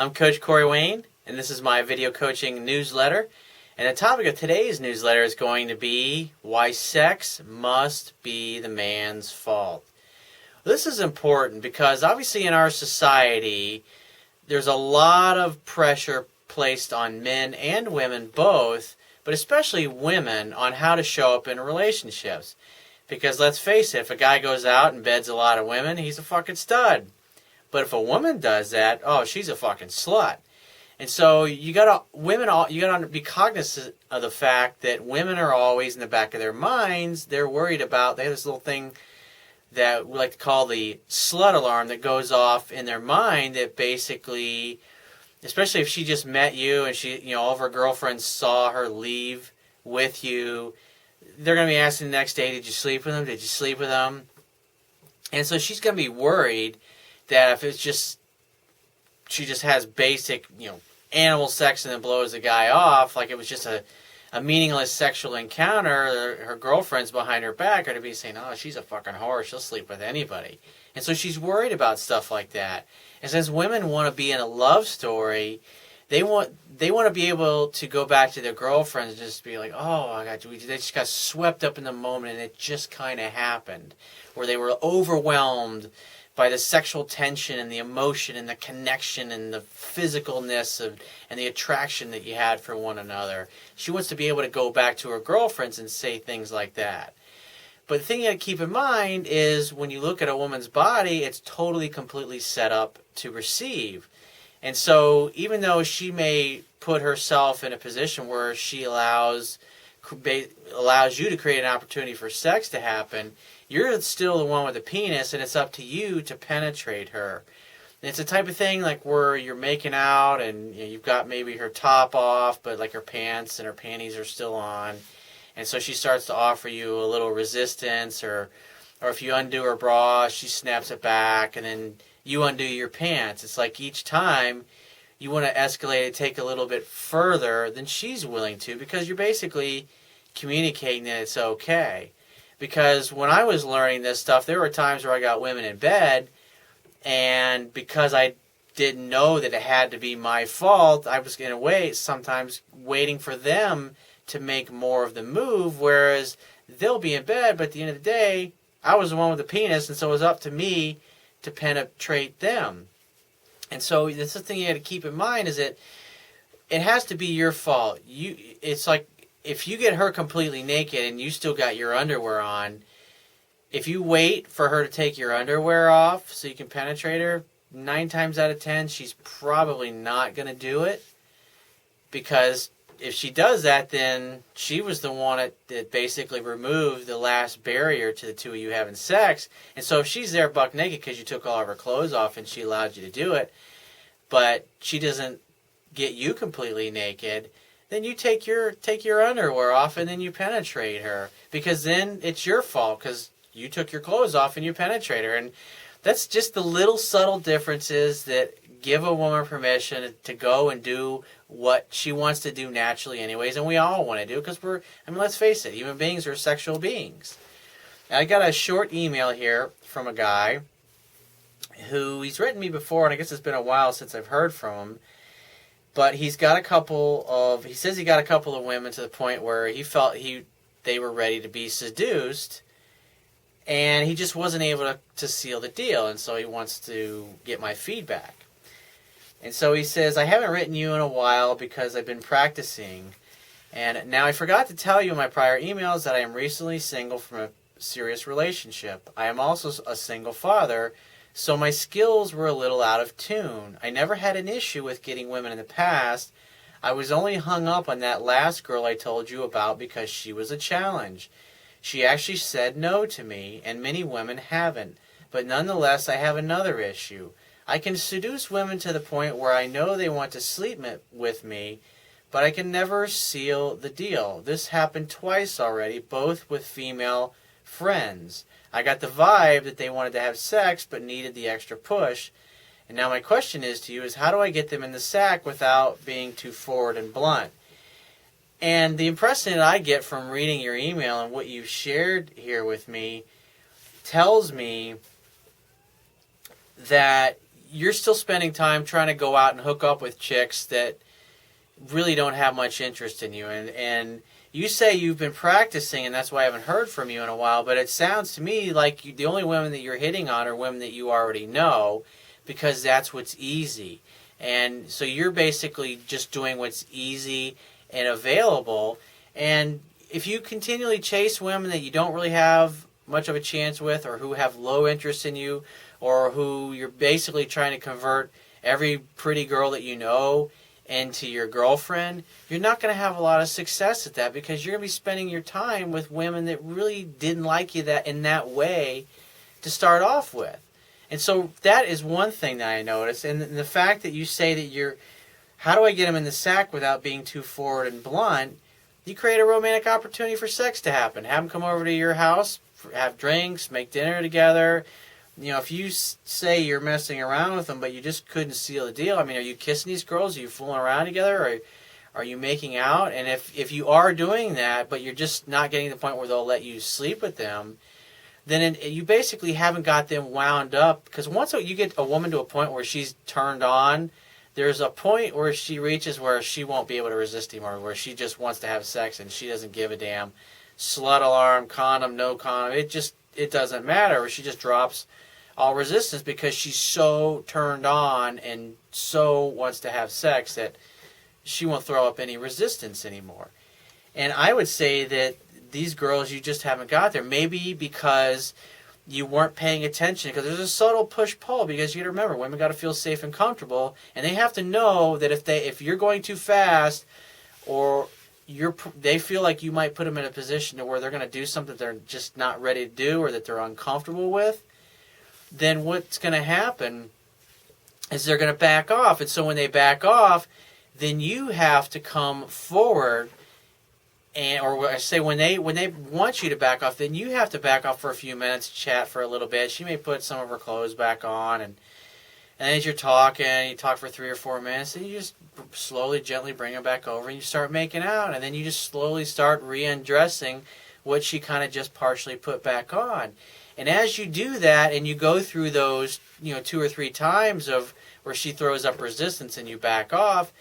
I'm Coach Corey Wayne, and this is my video coaching newsletter. And the topic of today's newsletter is going to be why sex must be the man's fault. This is important because obviously in our society, there's a lot of pressure placed on men and women both, but especially women, on how to show up in relationships. Because let's face it, if a guy goes out and beds a lot of women, he's a fucking stud. But if a woman does that, oh, she's a fucking slut. And so you gotta be cognizant of the fact that women are always in the back of their minds. They're worried about, they have this little thing that we like to call the slut alarm that goes off in their mind that basically, especially if she just met you and all of her girlfriends saw her leave with you, they're going to be asking the next day, did you sleep with them? Did you sleep with them? And so she's going to be worried that if it's just, she just has basic, animal sex and then blows the guy off, like it was just a meaningless sexual encounter, her girlfriends behind her back are to be saying, oh, she's a fucking whore, she'll sleep with anybody. And so she's worried about stuff like that. And since women want to be in a love story, they want to be able to go back to their girlfriends and just be like, oh, they just got swept up in the moment and it just kind of happened. Where they were overwhelmed by the sexual tension and the emotion and the connection and the physicalness and the attraction that you had for one another. She wants to be able to go back to her girlfriends and say things like that. But the thing you got to keep in mind is when you look at a woman's body, it's totally, completely set up to receive. And so even though she may put herself in a position where she allows you to create an opportunity for sex to happen, you're still the one with the penis, and it's up to you to penetrate her. And it's the type of thing like where you're making out, and you've got maybe her top off, but like her pants and her panties are still on. And so she starts to offer you a little resistance, or if you undo her bra, she snaps it back, and then you undo your pants. It's like each time you want to escalate it, take a little bit further than she's willing to, because you're basically communicating that it's okay. Because when I was learning this stuff, there were times where I got women in bed, and because I didn't know that it had to be my fault, I was in a way sometimes waiting for them to make more of the move, whereas they'll be in bed, but at the end of the day, I was the one with the penis, and so it was up to me to penetrate them. And so that's the thing you got to keep in mind, is that it has to be your fault. It's like if you get her completely naked and you still got your underwear on, if you wait for her to take your underwear off so you can penetrate her, 9 times out of 10, she's probably not going to do it. Because if she does that, then she was the one that basically removed the last barrier to the two of you having sex. And so if she's there buck naked because you took all of her clothes off and she allowed you to do it, but she doesn't get you completely naked, then you take your underwear off and then you penetrate her. Because then it's your fault because you took your clothes off and you penetrate her. And that's just the little subtle differences that give a woman permission to go and do what she wants to do naturally anyways. And we all want to do, because let's face it, human beings are sexual beings. I got a short email here from a guy who, he's written me before, and I guess it's been a while since I've heard from him. But he says he got a couple of women to the point where he felt they were ready to be seduced, and he just wasn't able to seal the deal, and so he wants to get my feedback. And so he says, I haven't written you in a while because I've been practicing, and now I forgot to tell you in my prior emails that I am recently single from a serious relationship. I am also a single father, so my skills were a little out of tune. I never had an issue with getting women in the past. I was only hung up on that last girl I told you about because she was a challenge. She actually said no to me, and many women haven't. But nonetheless, I have another issue. I can seduce women to the point where I know they want to sleep with me, but I can never seal the deal. This happened twice already, both with female friends. I got the vibe that they wanted to have sex but needed the extra push. And now my question to you is how do I get them in the sack without being too forward and blunt? And the impression that I get from reading your email and what you've shared here with me tells me that you're still spending time trying to go out and hook up with chicks that really don't have much interest in you. And you say you've been practicing, and that's why I haven't heard from you in a while, but it sounds to me like the only women that you're hitting on are women that you already know, because that's what's easy. And so you're basically just doing what's easy and available. And if you continually chase women that you don't really have much of a chance with, or who have low interest in you, or who you're basically trying to convert every pretty girl that you know into your girlfriend, you're not going to have a lot of success at that, because you're going to be spending your time with women that really didn't like you that in that way to start off with. And so that is one thing that I noticed. And the fact that you say that how do I get them in the sack without being too forward and blunt? You create a romantic opportunity for sex to happen. Have them come over to your house, have drinks, make dinner together. If you say you're messing around with them, but you just couldn't seal the deal, are you kissing these girls? Are you fooling around together? Or are you making out? And if you are doing that, but you're just not getting to the point where they'll let you sleep with them, then you basically haven't got them wound up. Because once you get a woman to a point where she's turned on, there's a point where she reaches where she won't be able to resist anymore, where she just wants to have sex and she doesn't give a damn. Slut alarm, condom, no condom, it doesn't matter. Or she just drops all resistance because she's so turned on and so wants to have sex that she won't throw up any resistance anymore. And I would say that these girls, you just haven't got there. Maybe because you weren't paying attention, because there's a subtle push-pull, because you got to remember, women got to feel safe and comfortable, and they have to know that if you're going too fast, or they feel like you might put them in a position to where they're going to do something they're just not ready to do, or that they're uncomfortable with, then what's going to happen is they're going to back off. And so when they back off, then you have to come forward, or I say when they want you to back off, then you have to back off for a few minutes, chat for a little bit. She may put some of her clothes back on, and as you're talking, you talk for 3 or 4 minutes, and you just slowly, gently bring her back over, and you start making out, and then you just slowly start re-undressing what she kind of just partially put back on. And as you do that, and you go through those 2 or 3 times of where she throws up resistance and you back off,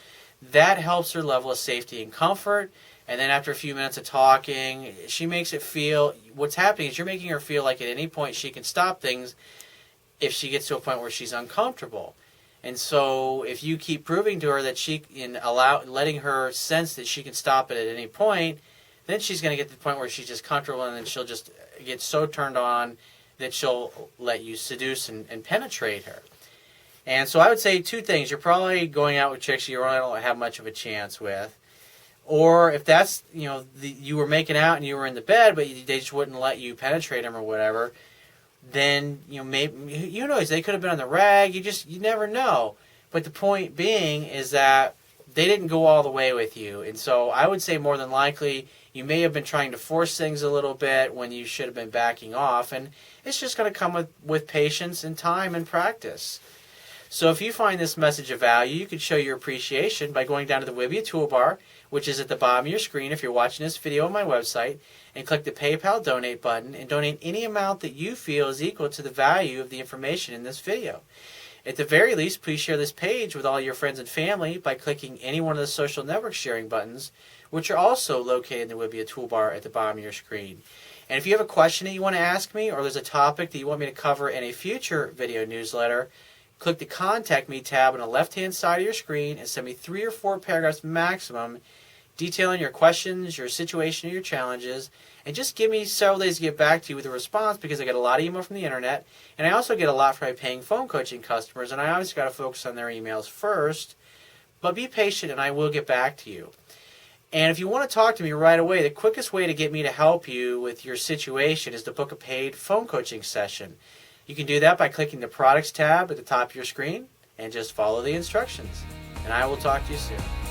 that helps her level of safety and comfort. And then after a few minutes of talking, she makes it feel, what's happening is you're making her feel like at any point she can stop things if she gets to a point where she's uncomfortable. And so if you keep proving to her that letting her sense that she can stop it at any point, then she's going to get to the point where she's just comfortable, and then she'll just get so turned on that she'll let you seduce and penetrate her. And so I would say 2 things. You're probably going out with chicks you really don't have much of a chance with. Or if that's, you were making out and you were in the bed, but they just wouldn't let you penetrate them or whatever, then, maybe, they could have been on the rag. You never know. But the point being is that they didn't go all the way with you. And so I would say more than likely you may have been trying to force things a little bit when you should have been backing off. And it's just going to come with patience and time and practice. So if you find this message of value, you can show your appreciation by going down to the Wibia toolbar, which is at the bottom of your screen if you're watching this video on my website, and click the PayPal donate button and donate any amount that you feel is equal to the value of the information in this video. At the very least, please share this page with all your friends and family by clicking any one of the social network sharing buttons, which are also located in the Wibia toolbar at the bottom of your screen. And if you have a question that you want to ask me, or there's a topic that you want me to cover in a future video newsletter, click the Contact Me tab on the left-hand side of your screen and send me 3 or 4 paragraphs maximum detailing your questions, your situation, or your challenges. And just give me several days to get back to you with a response, because I get a lot of email from the internet, and I also get a lot from my paying phone coaching customers, and I always got to focus on their emails first. But be patient, and I will get back to you. And if you want to talk to me right away, the quickest way to get me to help you with your situation is to book a paid phone coaching session. You can do that by clicking the Products tab at the top of your screen and just follow the instructions. And I will talk to you soon.